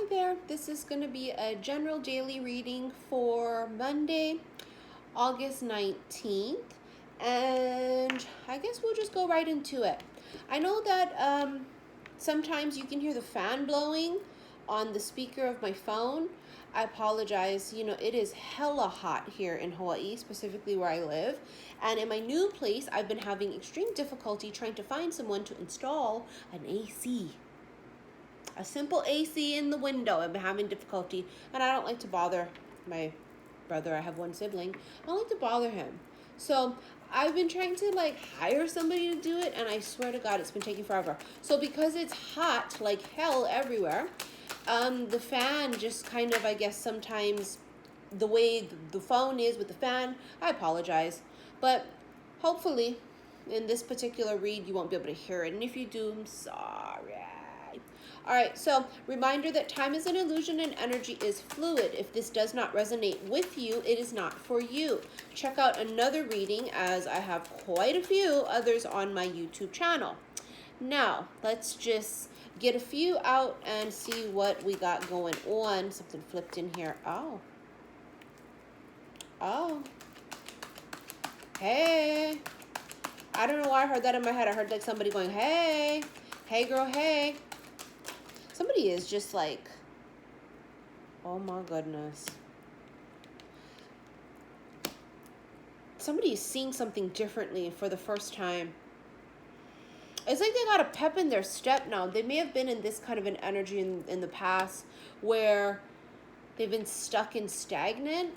there, this is going to be a general daily reading for Monday, August 19th, and I guess we'll just go right into it. I know that sometimes you can hear the fan blowing on the speaker of my phone. I apologize. You know, it is hella hot here in Hawaii, specifically where I live. And in my new place, I've been having extreme difficulty trying to find someone to install an AC. A simple AC in the window. I've been having difficulty, and I don't like to bother my brother. I have one sibling. I don't like to bother him. So I've been trying to hire somebody to do it, and I swear to God, it's been taking forever. So because it's hot like hell everywhere, the fan just kind of, I guess sometimes the way the phone is with the fan, I apologize. But hopefully in this particular read, you won't be able to hear it. And if you do, I'm sorry. All right, so reminder that time is an illusion and energy is fluid. If this does not resonate with you, it is not for you. Check out another reading, as I have quite a few others on my YouTube channel. Now, let's just get a few out and see what we got going on. Something flipped in here. Oh. Hey. I don't know why I heard that in my head. I heard like somebody going, hey. Hey, girl, hey. Somebody is just like, oh my goodness. Somebody is seeing something differently for the first time. It's like they got a pep in their step now. They may have been in this kind of an energy in the past where they've been stuck and stagnant.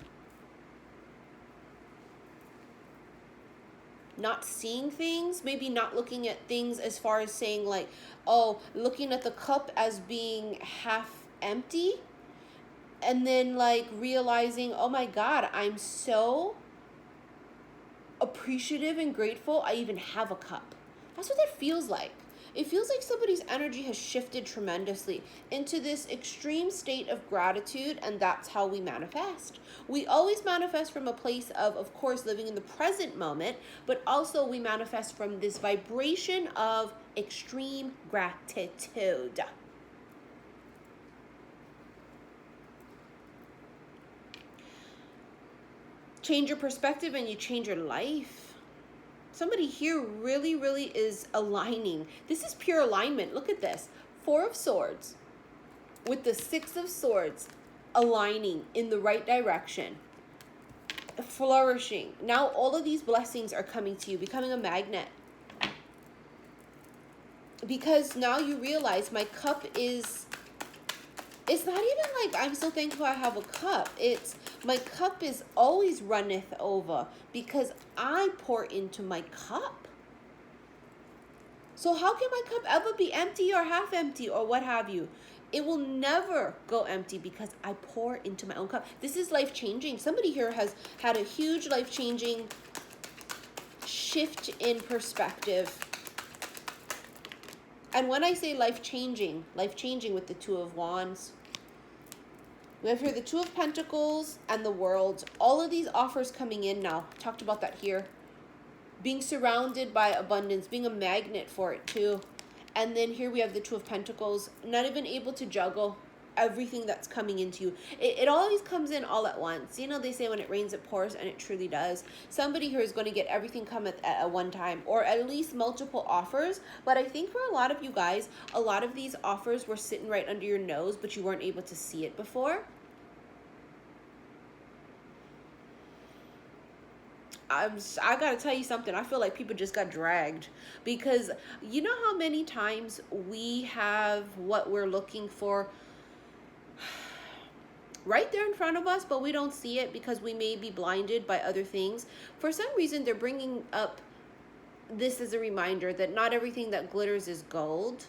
Not seeing things, maybe not looking at things as far as saying like, oh, looking at the cup as being half empty, and then like realizing, oh my God, I'm so appreciative and grateful I even have a cup. That's what that feels like. It feels like somebody's energy has shifted tremendously into this extreme state of gratitude, and that's how we manifest. We always manifest from a place of course, living in the present moment, but also we manifest from this vibration of extreme gratitude. Change your perspective and you change your life. Somebody here really, really is aligning. This is pure alignment. Look at this. 4 of Swords with the 6 of Swords aligning in the right direction. Flourishing. Now all of these blessings are coming to you, becoming a magnet. Because now you realize my cup is... It's not even like I'm so thankful I have a cup. It's my cup is always runneth over because I pour into my cup. So how can my cup ever be empty or half empty or what have you? It will never go empty because I pour into my own cup. This is life-changing. Somebody here has had a huge life-changing shift in perspective. And when I say life-changing with the 2 of Wands. We have here the 2 of Pentacles and the World. All of these offers coming in now. Talked about that here. Being surrounded by abundance. Being a magnet for it too. And then here we have the 2 of Pentacles. Not even able to juggle everything that's coming into you. It always comes in all at once. You know, they say when it rains, it pours, and it truly does. Somebody here is going to get everything come at one time, or at least multiple offers. But I think for a lot of you guys, a lot of these offers were sitting right under your nose, but you weren't able to see it before. I gotta tell you something. I feel like people just got dragged, because you know how many times we have what we're looking for right there in front of us, but we don't see it because we may be blinded by other things. For some reason, they're bringing up this as a reminder that not everything that glitters is gold.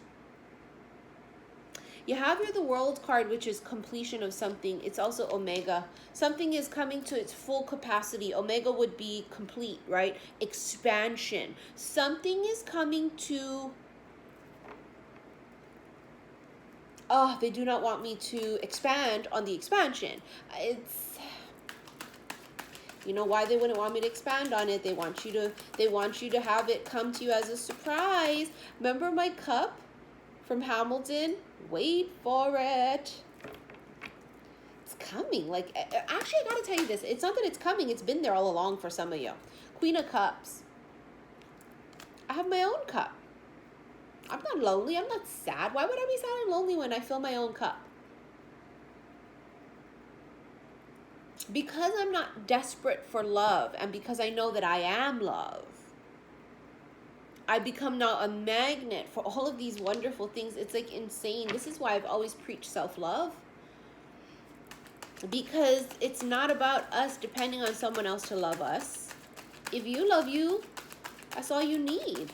You have here the World card, which is completion of something. It's also Omega. Something is coming to its full capacity. Omega would be complete, right? Expansion. Something is coming to... Oh, they do not want me to expand on the expansion. It's... You know why they wouldn't want me to expand on it? They want you to have it come to you as a surprise. Remember my cup from Hamilton? Wait for it. coming. Like, actually, I gotta tell you this. It's not that it's coming. It's been there all along for some of you. Queen of Cups. I have my own cup. I'm not lonely. I'm not sad. Why would I be sad and lonely when I fill my own cup? Because I'm not desperate for love, and because I know that I am love, I become now a magnet for all of these wonderful things. It's like insane. This is why I've always preached self-love. Because it's not about us depending on someone else to love us. If you love you, that's all you need.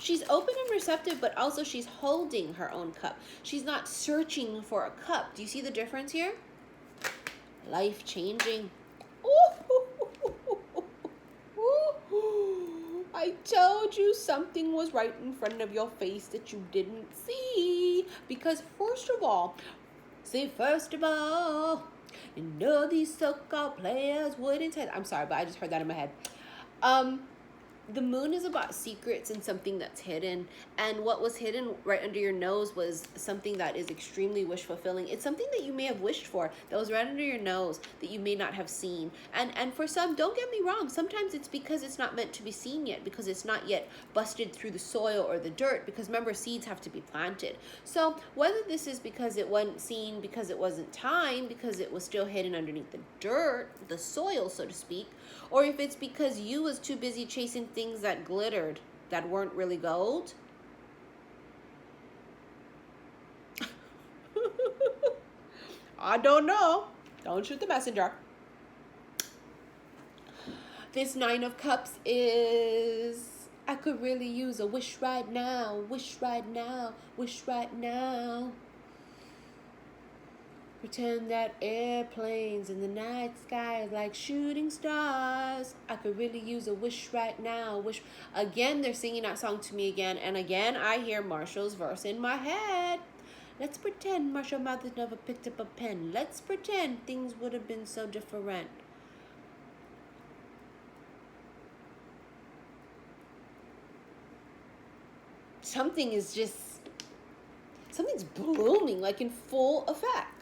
She's open and receptive, but also she's holding her own cup. She's not searching for a cup. Do you see the difference here? Life-changing. I told you something was right in front of your face that you didn't see. Because first of all, you know these so-called players wouldn't tell. I'm sorry, but I just heard that in my head. The moon is about secrets and something that's hidden. And what was hidden right under your nose was something that is extremely wish fulfilling. It's something that you may have wished for that was right under your nose that you may not have seen. And for some, don't get me wrong, sometimes it's because it's not meant to be seen yet, because it's not yet busted through the soil or the dirt, because remember, seeds have to be planted. So whether this is because it wasn't seen, because it wasn't time, because it was still hidden underneath the dirt, the soil, so to speak, or if it's because you was too busy chasing things that glittered, that weren't really gold. I don't know. Don't shoot the messenger. This Nine of Cups is, I could really use a wish right now, wish right now, wish right now. Pretend that airplanes in the night sky are like shooting stars. I could really use a wish right now. Wish. Again, they're singing that song to me again. And again, I hear Marshall's verse in my head. Let's pretend Marshall Mathers never picked up a pen. Let's pretend things would have been so different. Something's blooming, like in full effect.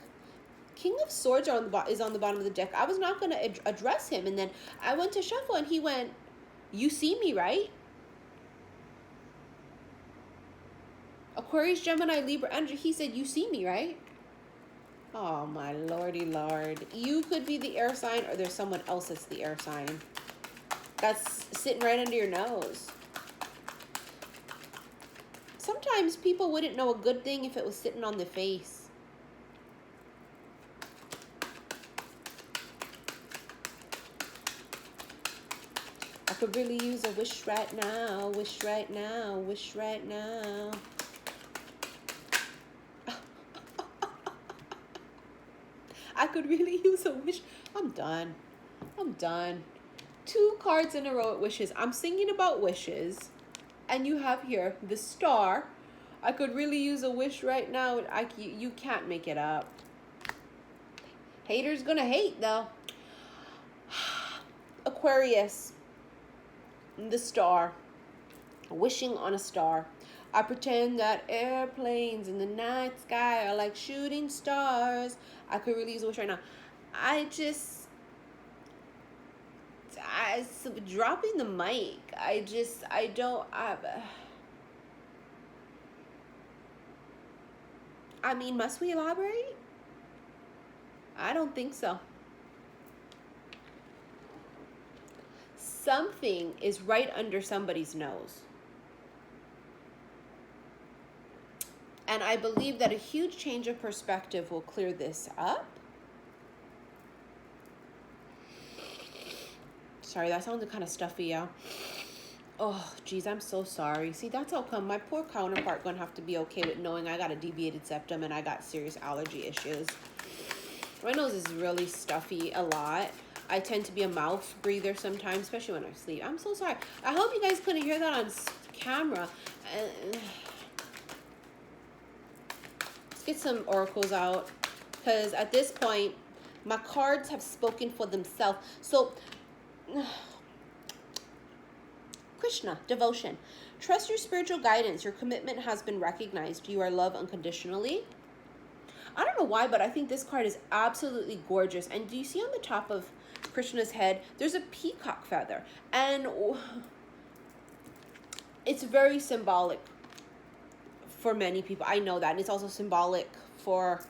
King of Swords is on the bottom of the deck. I was not going to address him. And then I went to shuffle and he went, you see me, right? Aquarius, Gemini, Libra, Andrew. He said, you see me, right? Oh, my lordy lord. You could be the air sign, or there's someone else that's the air sign. That's sitting right under your nose. Sometimes people wouldn't know a good thing if it was sitting on the face. I could really use a wish right now, wish right now, wish right now. I could really use a wish. I'm done. I'm done. 2 cards in a row at wishes. I'm singing about wishes. And you have here the star. I could really use a wish right now. You can't make it up. Haters gonna hate though. Aquarius. The star, wishing on a star. I pretend that airplanes in the night sky are like shooting stars. I could really use a wish right now. Dropping the mic. I mean, must we elaborate? I don't think so. Something is right under somebody's nose. And I believe that a huge change of perspective will clear this up. Sorry, that sounded kind of stuffy, yeah. Oh, geez, I'm so sorry. See, that's how come my poor counterpart gonna have to be okay with knowing I got a deviated septum and I got serious allergy issues. My nose is really stuffy a lot. I tend to be a mouth breather sometimes, especially when I sleep. I'm so sorry. I hope you guys couldn't hear that on camera. Let's get some oracles out, because at this point, my cards have spoken for themselves. So, Krishna, devotion. Trust your spiritual guidance. Your commitment has been recognized. You are loved unconditionally. I don't know why, but I think this card is absolutely gorgeous. And do you see on the top of Krishna's head, there's a peacock feather. And it's very symbolic for many people. I know that. And it's also symbolic for,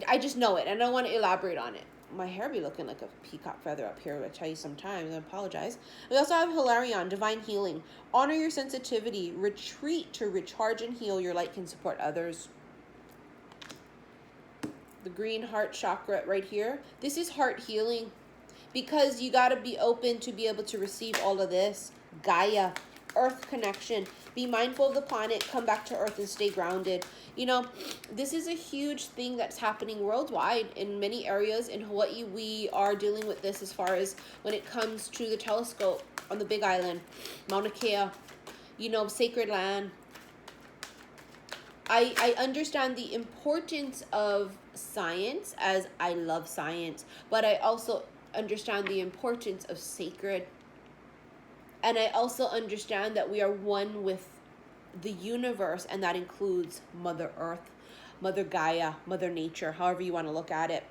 I just know it. And I don't want to elaborate on it. My hair be looking like a peacock feather up here, which I tell you sometimes. I apologize. We also have Hilarion, divine healing. Honor your sensitivity. Retreat to recharge and heal. Your light can support others. The green heart chakra right here. This is heart healing, because you got to be open to be able to receive all of this. Gaia, earth connection. Be mindful of the planet. Come back to earth and stay grounded. You know, this is a huge thing that's happening worldwide in many areas. In Hawaii, we are dealing with this as far as when it comes to the telescope on the Big Island, Mauna Kea, you know, sacred land. I understand the importance of science, as I love science, but I also understand the importance of sacred. And I also understand that we are one with the universe, and that includes Mother Earth, Mother Gaia, Mother Nature, however you want to look at it.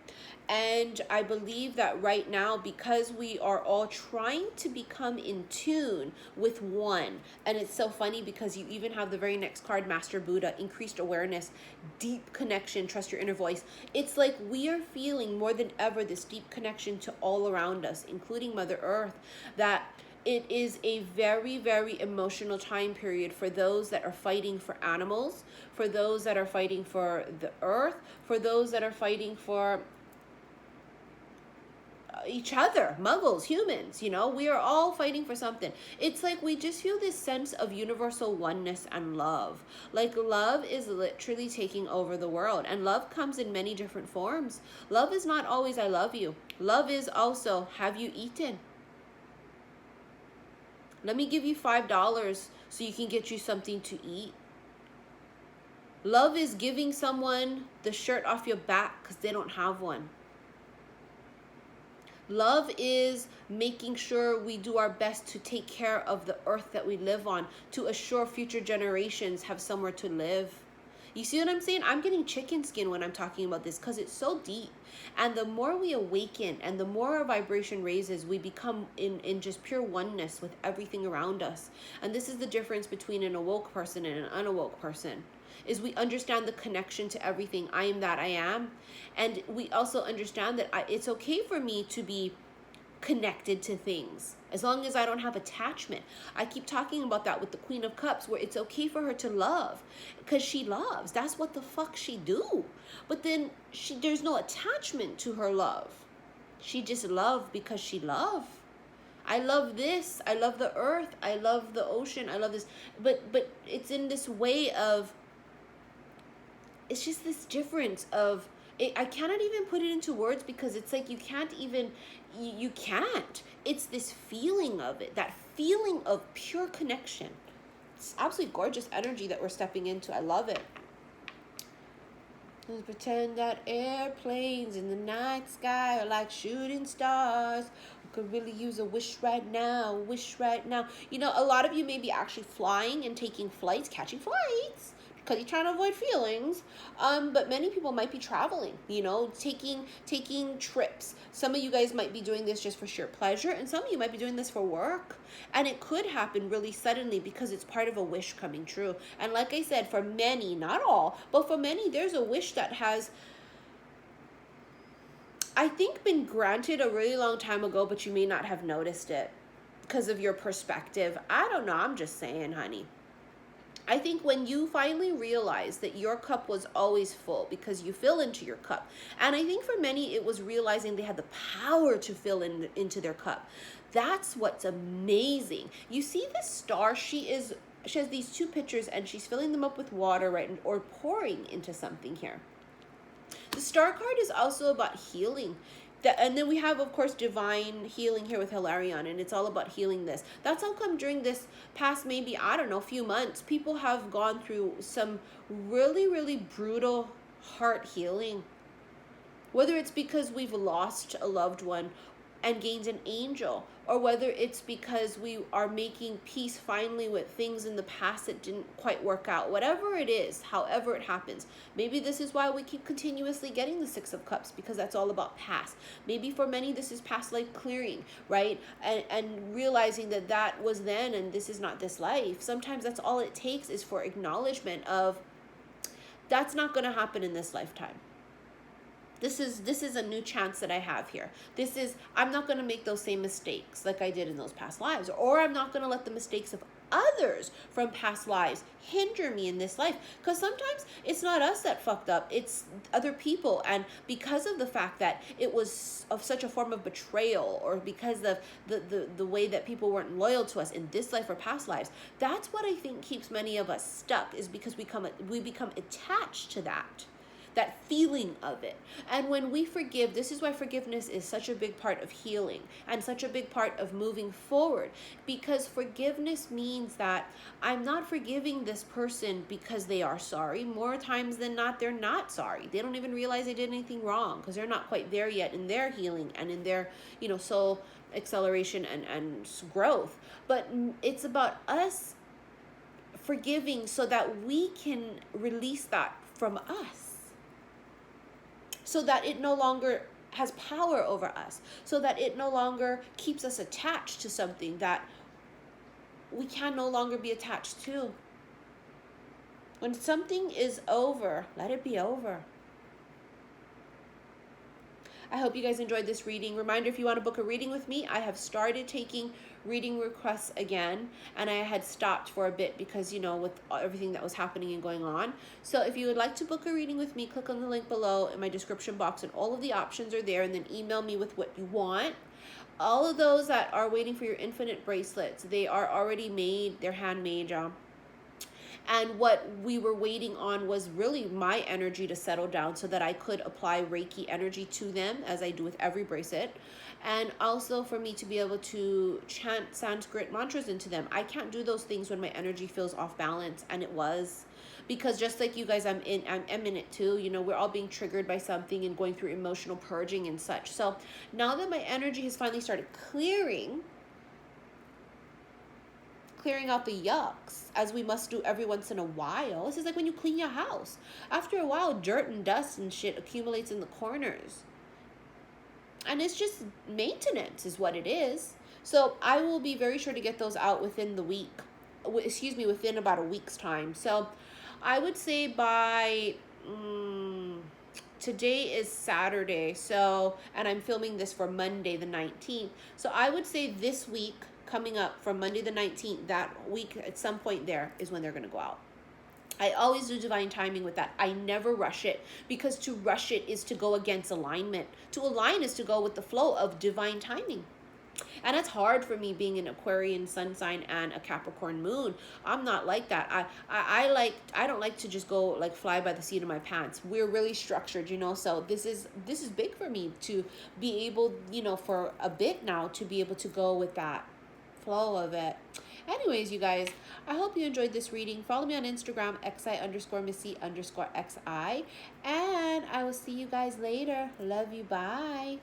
And I believe that right now, because we are all trying to become in tune with one, and it's so funny because you even have the very next card, Master Buddha, increased awareness, deep connection, trust your inner voice. It's like we are feeling more than ever this deep connection to all around us, including Mother Earth, that it is a very, very emotional time period for those that are fighting for animals, for those that are fighting for the earth, for those that are fighting for each other, muggles, humans, you know, we are all fighting for something. It's like we just feel this sense of universal oneness and love. Like love is literally taking over the world, and love comes in many different forms. Love is not always I love you. Love is also, have you eaten? Let me give you $5 so you can get you something to eat. Love is giving someone the shirt off your back because they don't have one. Love is making sure we do our best to take care of the earth that we live on, to assure future generations have somewhere to live. You see what I'm saying? I'm getting chicken skin when I'm talking about this because it's so deep. And the more we awaken and the more our vibration raises, we become in just pure oneness with everything around us. And this is the difference between an awoke person and an unawoke person, is we understand the connection to everything. I am that I am. And we also understand that it's okay for me to be connected to things as long as I don't have attachment. I keep talking about that with the Queen of Cups, where it's okay for her to love because she loves. That's what the fuck she do. But then there's no attachment to her love. She just love because she love. I love this. I love the earth. I love the ocean. I love this. But it's in this way of, it's just this difference of, I cannot even put it into words because it's like you can't. It's this feeling of it, that feeling of pure connection. It's absolutely gorgeous energy that we're stepping into. I love it. Let's pretend that airplanes in the night sky are like shooting stars. We could really use a wish right now, wish right now. You know, a lot of you may be actually flying and taking flights, catching flights, because you're trying to avoid feelings, but many people might be traveling, you know, taking trips. Some of you guys might be doing this just for sheer pleasure, and some of you might be doing this for work, and it could happen really suddenly because it's part of a wish coming true. And like I said, for many, not all, but for many, there's a wish that has, I think, been granted a really long time ago, but you may not have noticed it because of your perspective. I don't know, I'm just saying, honey. I think when you finally realize that your cup was always full because you fill into your cup. And I think for many, it was realizing they had the power to fill into their cup. That's what's amazing. You see this star, she has these two pictures and she's filling them up with water, right? Or pouring into something here. The star card is also about healing. And then we have, of course, divine healing here with Hilarion, and it's all about healing this. That's how come during this past, maybe, I don't know, few months, people have gone through some really, really brutal heart healing. Whether it's because we've lost a loved one, and gains an angel, or whether it's because we are making peace finally with things in the past that didn't quite work out. Whatever it is, however it happens. Maybe this is why we keep continuously getting the Six of Cups, because that's all about past. Maybe for many this is past life clearing, right? And realizing that that was then and this is not this life. Sometimes that's all it takes, is for acknowledgement of that's not going to happen in this lifetime. This is a new chance that I have here. I'm not going to make those same mistakes like I did in those past lives, or I'm not going to let the mistakes of others from past lives hinder me in this life. Because sometimes it's not us that fucked up, it's other people. And because of the fact that it was of such a form of betrayal, or because of the way that people weren't loyal to us in this life or past lives, that's what I think keeps many of us stuck, is because we become attached to that feeling of it. And when we forgive, this is why forgiveness is such a big part of healing and such a big part of moving forward, because forgiveness means that I'm not forgiving this person because they are sorry. More times than not, they're not sorry. They don't even realize they did anything wrong, because they're not quite there yet in their healing and in their, soul acceleration and growth. But it's about us forgiving so that we can release that from us, so that it no longer has power over us, so that it no longer keeps us attached to something that we can no longer be attached to. When something is over, let it be over. I hope you guys enjoyed this reading. Reminder, if you want to book a reading with me, I have started taking reading requests again, and I had stopped for a bit because, with everything that was happening and going on. So if you would like to book a reading with me, click on the link below in my description box, and all of the options are there, and then email me with what you want. All of those that are waiting for your infinite bracelets, they are already made. They're handmade, y'all. And what we were waiting on was really my energy to settle down so that I could apply Reiki energy to them, as I do with every bracelet. And also for me to be able to chant Sanskrit mantras into them. I can't do those things when my energy feels off balance, and it was. Because just like you guys, I'm in it too. We're all being triggered by something and going through emotional purging and such. So now that my energy has finally started clearing out the yucks, as we must do every once in a while. This is like when you clean your house. After a while, dirt and dust and shit accumulates in the corners. And it's just maintenance is what it is. So I will be very sure to get those out within the week. Within about a week's time. So I would say by... today is Saturday, and I'm filming this for Monday the 19th. So I would say this week, coming up from Monday the 19th, that week at some point there is when they're going to go out. I always do divine timing with that. I never rush it, because to rush it is to go against alignment. To align is to go with the flow of divine timing. And it's hard for me being an Aquarian sun sign and a Capricorn moon. I'm not like that. I don't like to just go like fly by the seat of my pants. We're really structured, so this is big for me to be able, for a bit now, to be able to go with that flow of it. Anyways, you guys, I hope you enjoyed this reading. Follow me on Instagram, xi_missy_xi, and I will see you guys later. Love you. Bye.